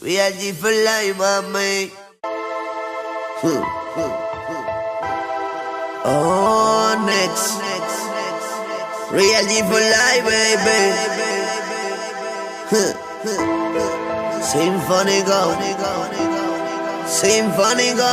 Real G for life, mami. Oh, next. Real G for life, baby. Sinfónico. Sinfónico.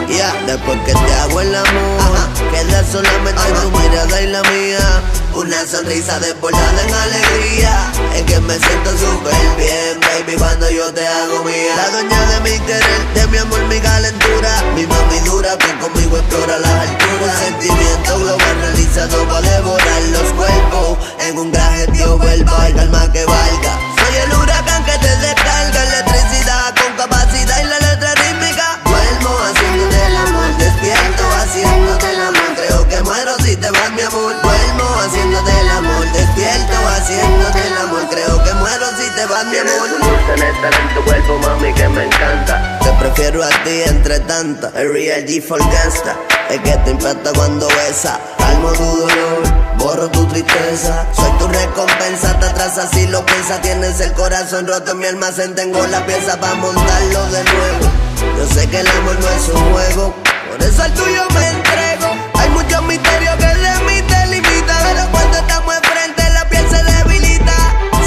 Ya, después que te hago el amor, queda solamente tu mirada y la mía. Una sonrisa desbordada en alegría. Es que me siento súper bien, baby, cuando yo te hago mía. La dueña de mi querer, de mi amor, mi calentura. Mi mami dura que conmigo explora las alturas. Un sentimiento global realizado para devorar los cuerpos. En un traje tío verbal, calma que valga. Soy el huracán que te descarga electricidad con capacidad y la letra rítmica. Duermo haciéndote el amor, despierto haciéndote el amor. Creo que muero si te vas, mi amor. Duermo haciéndote el amor, despierto haciéndote el amor. Creo que muero si te vas, mi amor. Tienes un dulce néctar en tu cuerpo, mami, que me encanta. Te prefiero a ti entre tantas. El Real G for Gangsta. Es que te impacta cuando besa. Calmo tu dolor, borro tu tristeza. Soy tu recompensa, te atrasas si lo piensas. Tienes el corazón roto en mi almacén. Tengo la pieza para montarlo de nuevo. Yo sé que el amor no es un juego, por eso al tuyo me entrego. Hay muchos misterios que de mí te limitan, pero cuando estamos enfrente la piel se debilita.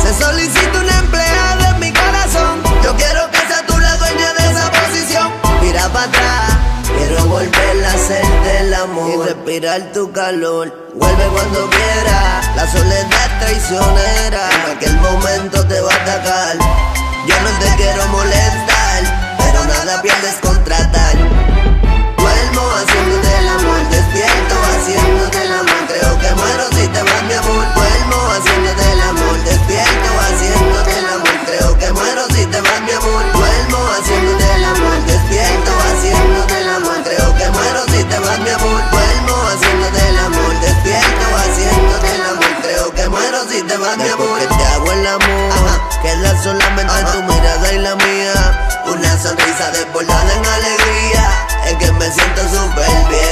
Se solicita una empleada en mi corazón. Yo quiero que seas tú la dueña de esa posición. Mira para atrás, quiero volver a hacerte el amor y respirar tu calor. Vuelve cuando quieras, la soledad es traicionera. En aquel momento te va a atacar. Yo no te quiero molestar, pero nada pierdes con tratar. Duermo haciéndote el amor, despierto haciéndote el amor. Creo que muero si te vas, mi amor. Duermo haciéndote el amor, despierto haciéndote el amor. Creo que muero si te vas, mi amor. Duermo haciéndote el amor, despierto haciéndote el amor. Creo que muero si te vas, mi amor. Duermo haciéndote el amor, despierto haciéndote el amor. Creo que muero si te vas, mi amor. Que te hago el amor, queda solamente tu mirada y la mía. Una sonrisa desbordada en alegría. Es que me siento súper bien.